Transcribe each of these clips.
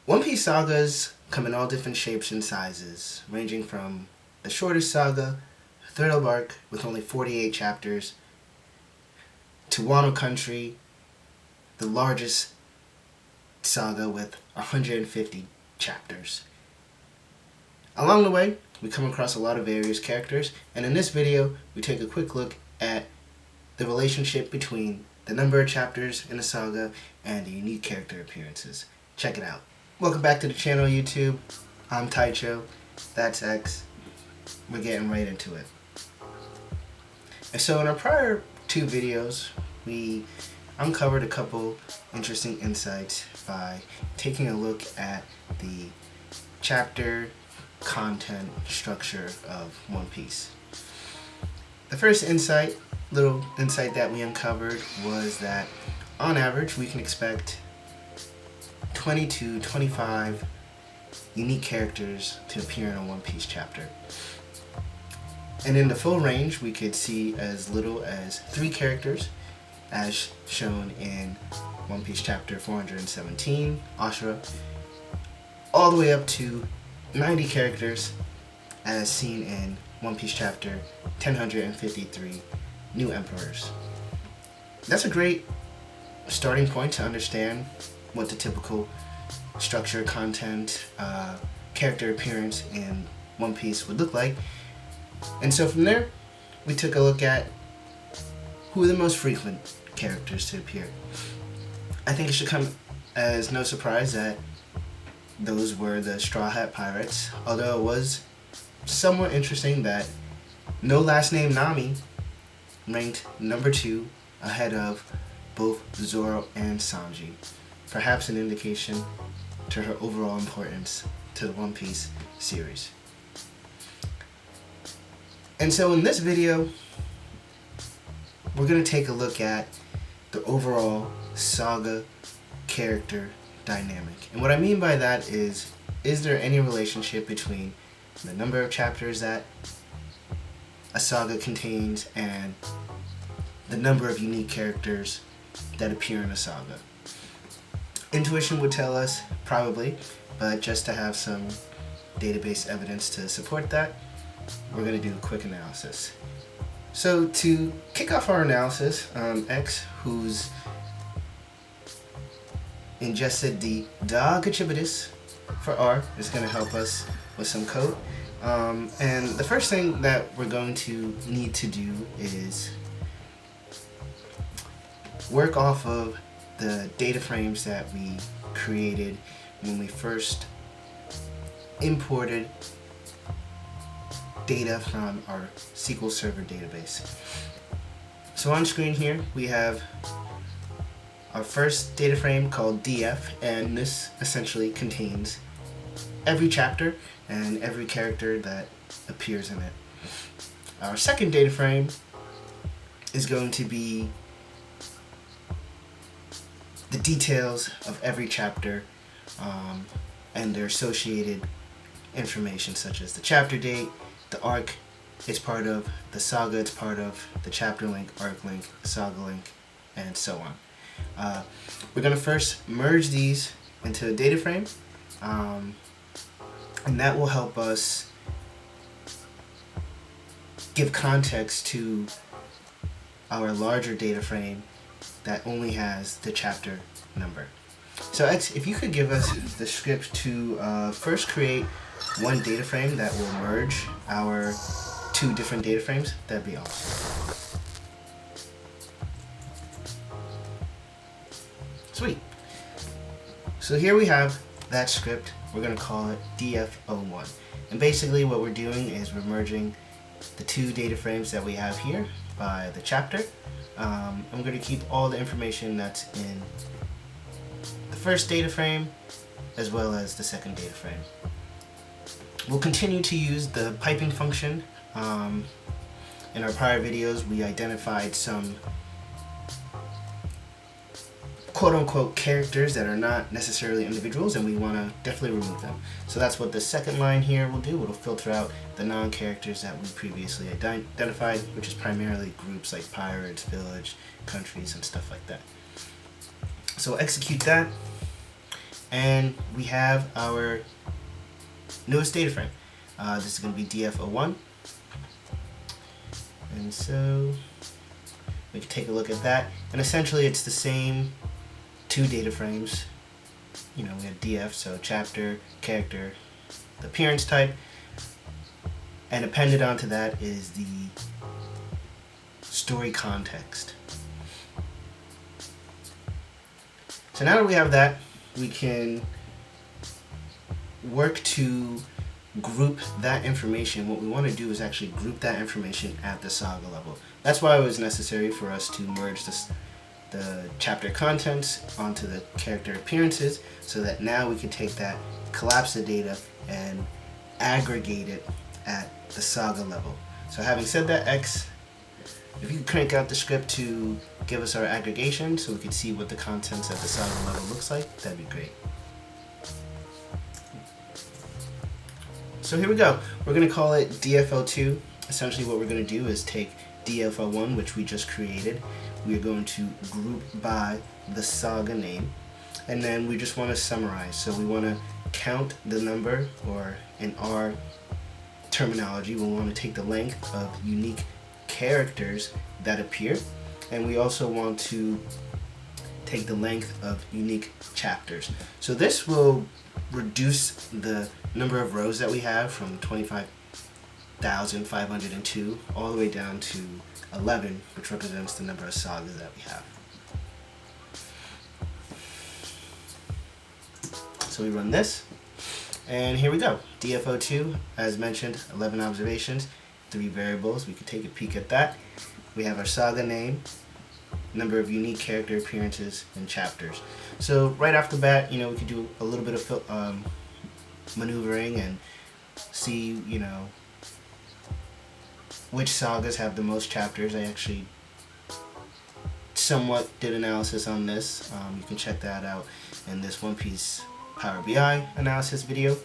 One Piece sagas come in all different shapes and sizes, ranging from the shortest saga, Thrill Bark, with only 48 chapters, to Wano Country, the largest saga with 150 chapters. Along the way, we come across a lot of various characters, and in this video, we take a quick look at the relationship between the number of chapters in a saga and the unique character appearances. Check it out. Welcome back to the channel, YouTube. I'm Taicho. That's X. We're getting right into it. And so in our prior two videos, we uncovered a couple interesting insights by taking a look at the chapter content structure of One Piece. The first little insight that we uncovered was that on average we can expect 20 to 25 unique characters to appear in a One Piece chapter. And in the full range, we could see as little as 3 characters, as shown in One Piece chapter 417, Ashura, all the way up to 90 characters, as seen in One Piece chapter 1053, New Emperors. That's a great starting point to understand what the typical structure, content, character appearance in One Piece would look like. And so from there, we took a look at who are the most frequent characters to appear. I think it should come as no surprise that those were the Straw Hat Pirates, although it was somewhat interesting that no last name Nami ranked number 2 ahead of both Zoro and Sanji. Perhaps an indication to her overall importance to the One Piece series. And so in this video, we're going to take a look at the overall saga character dynamic. And what I mean by that is there any relationship between the number of chapters that a saga contains and the number of unique characters that appear in a saga? Intuition would tell us probably, but just to have some database evidence to support that, we're going to do a quick analysis. So to kick off our analysis, X, who's ingested the Dagachibidis for R, is going to help us with some code. And the first thing that we're going to need to do is work off of the data frames that we created when we first imported data from our SQL Server database. So on screen here we have our first data frame called DF, and this essentially contains every chapter and every character that appears in it. Our second data frame is going to be the details of every chapter and their associated information, such as the chapter date, the arc it's part of, the saga it's part of, the chapter link, arc link, saga link, and so on. We're going to first merge these into a data frame, and that will help us give context to our larger data frame that only has the chapter number. So X, if you could give us the script to first create one data frame that will merge our 2 different data frames, that'd be awesome. Sweet. So here we have that script. We're going to call it DF01. And basically what we're doing is we're merging the 2 data frames that we have here by the chapter. I'm going to keep all the information that's in the first data frame as well as the second data frame. We'll continue to use the piping function. In our prior videos, we identified some quote-unquote characters that are not necessarily individuals, and we want to definitely remove them. So that's what the second line here will do. It'll filter out the non-characters that we previously identified, which is primarily groups like pirates, village, countries, and stuff like that. So we'll execute that, And we have our newest data frame. This is going to be DF01. And so we can take a look at that. And essentially it's the same two data frames. We have DF, so chapter, character, the appearance type. And appended onto that is the story context. So now that we have that, we can work to group that information. What we want to do is actually group that information at the Saga level. That's why it was necessary for us to merge the chapter contents onto the character appearances, so that now we can take that, collapse the data, and aggregate it at the Saga level. So having said that, X, if you could crank out the script to give us our aggregation so we could see what the contents at the Saga level looks like, that'd be great. So here we go. We're going to call it DFO2. Essentially what we're going to do is take DFO1, which we just created. We are going to group by the Saga name. And then we just want to summarize. So we want to count the number, or in our terminology, we want to take the length of unique characters that appear. And we also want to take the length of unique chapters. So this will reduce the number of rows that we have from 25,502 all the way down to 11, which represents the number of sagas that we have. So we run this, and here we go. DFO2, as mentioned, 11 observations, 3 variables. We could take a peek at that. We have our saga name, number of unique character appearances, and chapters. So right off the bat, we could do a little bit of maneuvering and see, which sagas have the most chapters. I actually somewhat did analysis on this. You can check that out in this One Piece Power BI analysis video.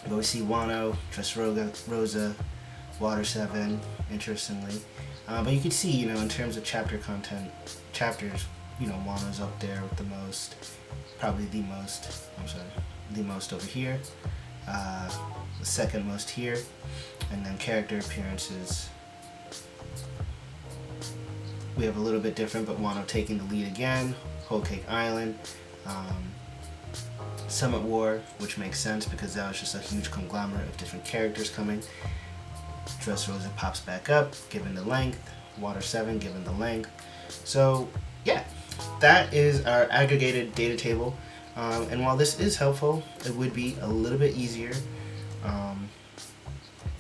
But we see Wano, Dressrosa, Water 7, interestingly. But you can see, in terms of chapter content, chapters, Wano's up there with the most, probably the most over here, the second most here, and then character appearances. We have a little bit different, but Wano taking the lead again, Whole Cake Island, Summit War, which makes sense because that was just a huge conglomerate of different characters coming. Dressrosa pops back up, given the length. Water 7, given the length. So yeah, that is our aggregated data table. And while this is helpful, it would be a little bit easier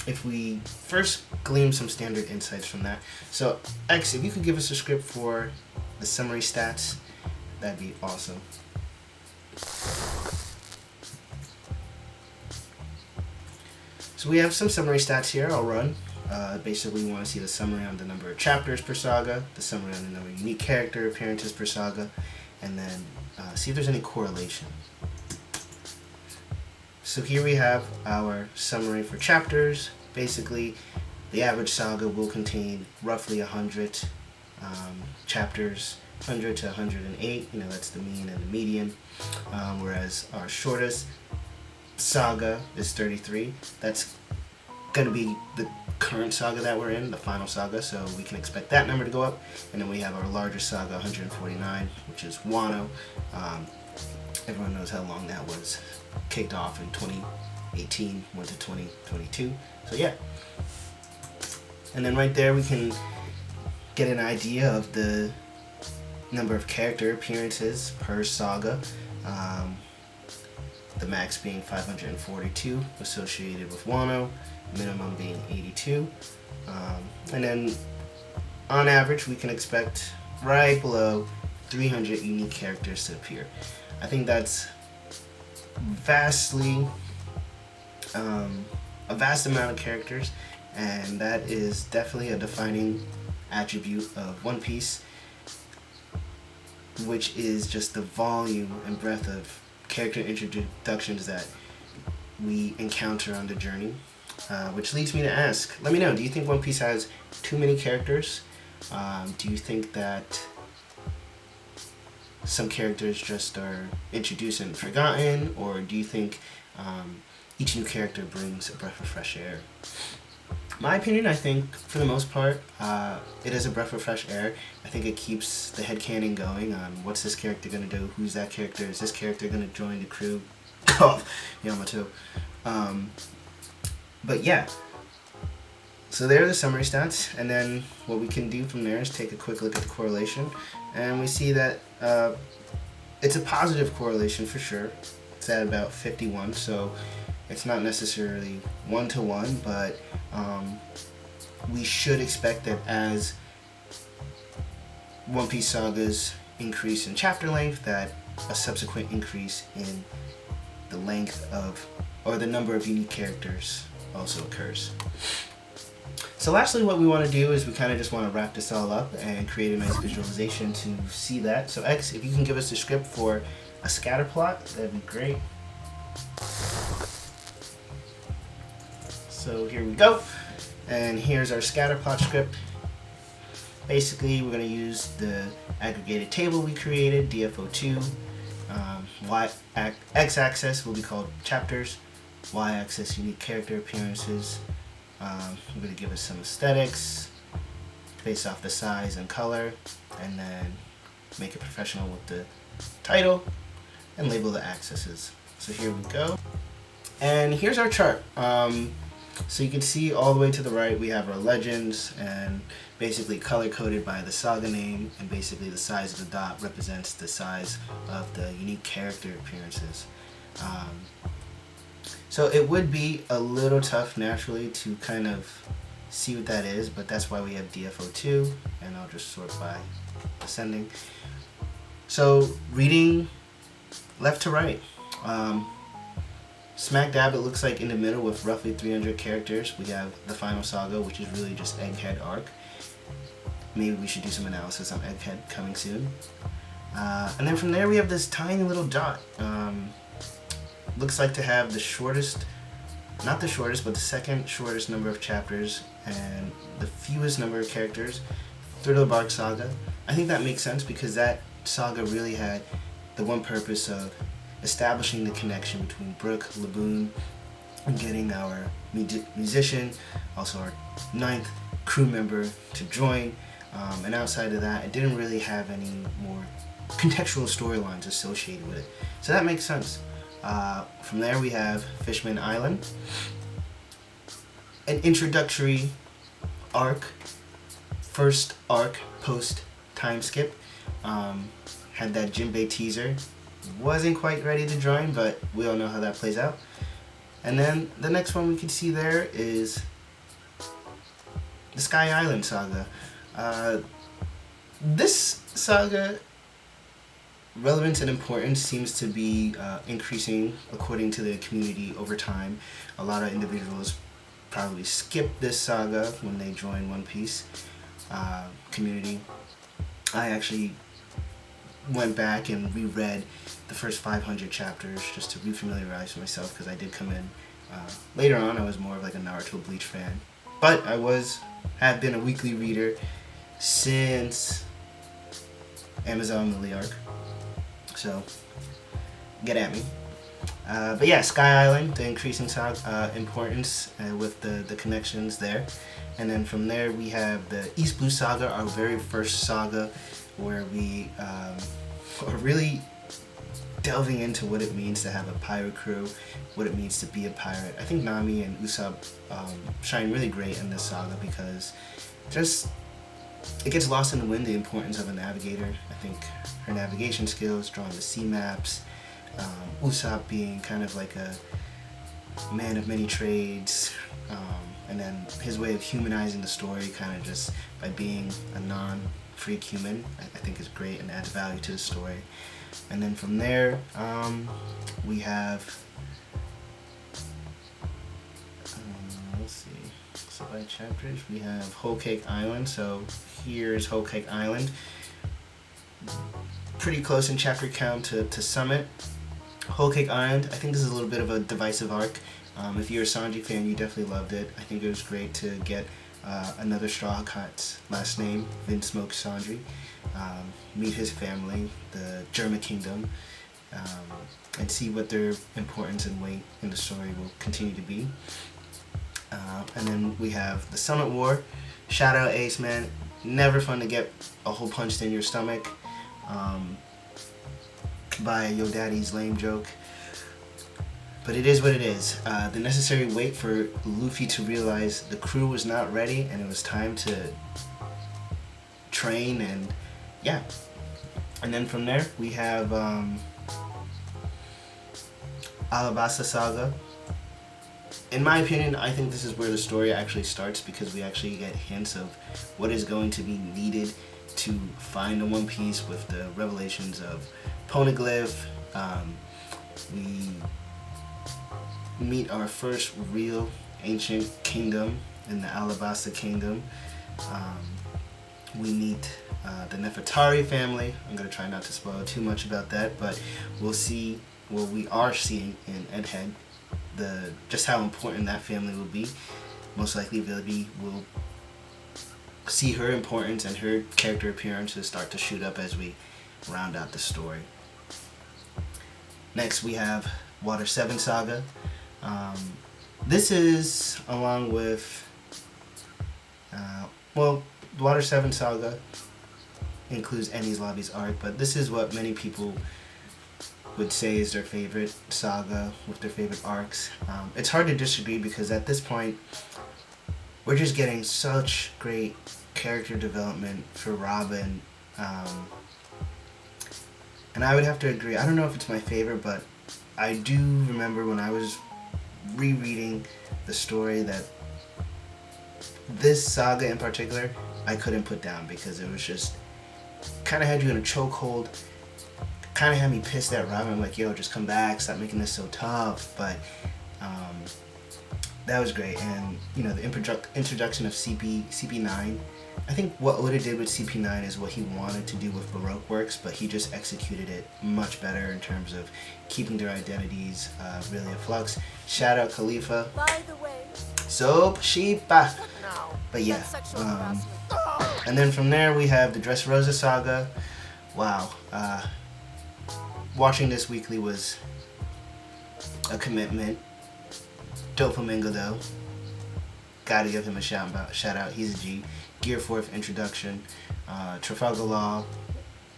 if we first glean some standard insights from that. So X, if you could give us a script for the summary stats, that'd be awesome. So we have some summary stats here. I'll run. Basically, we want to see the summary on the number of chapters per saga, the summary on the number of unique character appearances per saga, and then see if there's any correlation. So here we have our summary for chapters. Basically, the average saga will contain roughly 100 chapters, 100 to 108. That's the mean and the median. Whereas our shortest saga is 33. That's going to be the current saga that we're in, the final saga, so we can expect that number to go up. And then we have our largest saga, 149, which is Wano. Everyone knows how long that was. Kicked off in 2018, went to 2022. So yeah. And then right there we can get an idea of the number of character appearances per saga. The max being 542 associated with Wano, minimum being 82. And then on average we can expect right below 300 unique characters to appear. I think that's vastly a vast amount of characters, and that is definitely a defining attribute of One Piece, which is just the volume and breadth of character introductions that we encounter on the journey. Which leads me to ask, let me know, do you think One Piece has too many characters? Do you think that some characters just are introduced and forgotten, or do you think each new character brings a breath of fresh air? My opinion, I think for the most part, it is a breath of fresh air. I think it keeps the headcanon going on what's this character going to do, who's that character, is this character going to join the crew? Oh, Yamato. But yeah, so there are the summary stats, and then what we can do from there is take a quick look at the correlation, and we see that it's a positive correlation for sure. It's at about 51, so it's not necessarily 1-to-1, but we should expect that as One Piece sagas increase in chapter length, that a subsequent increase in the length of, or the number of unique characters also occurs. So lastly, what we want to do is we kind of just want to wrap this all up and create a nice visualization to see that. So X, if you can give us the script for a scatter plot, that'd be great. So here we go, and here's our scatter plot script. Basically, we're going to use the aggregated table we created, DFO2. X-axis will be called chapters, Y-axis unique character appearances. We're going to give us some aesthetics based off the size and color, and then make it professional with the title and label the axes. So here we go, and here's our chart. So you can see all the way to the right we have our legends, and basically color coded by the saga name, and basically the size of the dot represents the size of the unique character appearances. So it would be a little tough naturally to kind of see what that is, but that's why we have DFO2, and I'll just sort by ascending. So reading left to right. Smack dab, it looks like in the middle with roughly 300 characters, we have the final saga, which is really just Egghead arc. Maybe we should do some analysis on Egghead coming soon. And then from there we have this tiny little dot. Looks like to have the shortest, not the shortest, but the second shortest number of chapters and the fewest number of characters, Thriller Bark Saga. I think that makes sense because that saga really had the one purpose of establishing the connection between Brook, Laboon, and getting our musician, also our 9th crew member, to join. And outside of that, it didn't really have any more contextual storylines associated with it. So that makes sense. From there we have Fishman Island, an introductory arc, first arc post time skip. Had that Jinbei teaser. Wasn't quite ready to join, but we all know how that plays out. And then the next one we can see there is the Sky Island saga. This saga, relevance and importance seems to be increasing according to the community over time. A lot of individuals probably skip this saga when they join One Piece community. I actually went back and reread the first 500 chapters just to refamiliarize myself, because I did come in later on. I was more of like a Naruto Bleach fan, but I have been a weekly reader since Amazon Lily arc, so get at me. But yeah, Sky Island, the increasing importance with the connections there. And then from there we have the East Blue Saga, our very first saga, where we are really delving into what it means to have a pirate crew, what it means to be a pirate. I think Nami and Usopp shine really great in this saga because just it gets lost in the wind, the importance of a navigator. I think her navigation skills, drawing the sea maps, Usopp being kind of like a man of many trades, and then his way of humanizing the story kind of just by being a non-freak human, I think is great and adds value to the story. And then from there, we have, let's see, so by chapters, we have Whole Cake Island. So here's Whole Cake Island. Pretty close in chapter count to Summit. Whole Cake Island, I think this is a little bit of a divisive arc. If you're a Sanji fan, you definitely loved it. I think it was great to get another Straw Hat's last name, Vince Smoke Sandry. Meet his family, the German Kingdom, and see what their importance and weight in the story will continue to be. And then we have the Summit War. Shout out Ace, man. Never fun to get a hole punched in your stomach by Yo Daddy's lame joke. But it is what it is. The necessary weight for Luffy to realize the crew was not ready and it was time to train, and yeah. And then from there we have Alabasta Saga. In my opinion, I think this is where the story actually starts, because we actually get hints of what is going to be needed to find the One Piece with the revelations of Poneglyph. We meet our first real ancient kingdom in the Alabasta Kingdom. We meet the Nefertari family. I'm going to try not to spoil too much about that, but we'll see what we are seeing in Edhead, just how important that family will be. Most likely Vilby will see her importance and her character appearances start to shoot up as we round out the story. Next we have Water 7 Saga. This is along with, Water 7 Saga includes Enies Lobby's arc, but this is what many people would say is their favorite saga with their favorite arcs. It's hard to disagree, because at this point we're just getting such great character development for Robin, and I would have to agree. I don't know if it's my favorite, but I do remember when I was rereading the story that this saga in particular I couldn't put down, because it was just kind of had you in a chokehold. Kind of had me pissed at Robin. I'm like, yo, just come back, stop making this so tough. But that was great. And you know, the introduction of CP9. I think what Oda did with CP9 is what he wanted to do with Baroque works, but he just executed it much better in terms of keeping their identities really in flux. Shout out Khalifa. By the way, Soap Sheepa. no. But yeah. That's sexual harassment. And then from there we have the Dressrosa Saga. Wow. Watching this weekly was a commitment. Doflamingo though, gotta give him a shout out. He's a G. Gear 4th introduction. Trafalgar Law,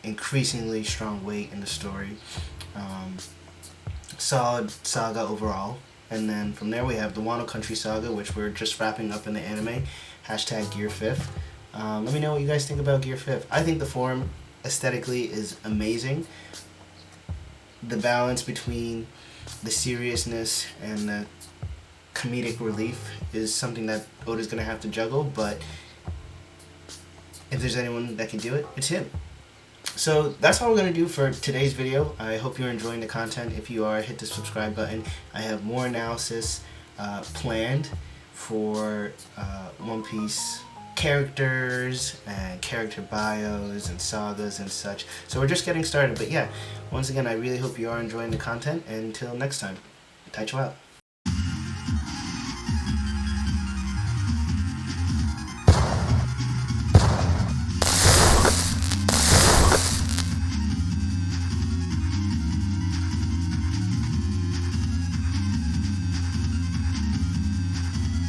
increasingly strong weight in the story. Solid saga overall. And then from there we have the Wano Country Saga, which we're just wrapping up in the anime. Hashtag Gear 5th. Let me know what you guys think about Gear 5th. I think the form aesthetically is amazing. The balance between the seriousness and the comedic relief is something that Oda's going to have to juggle, but if there's anyone that can do it, it's him. So that's all we're going to do for today's video. I hope you're enjoying the content. If you are, hit the subscribe button. I have more analysis planned for One Piece characters and character bios and sagas and such. So we're just getting started, but yeah, once again, I really hope you are enjoying the content, and until next time, Taicho out.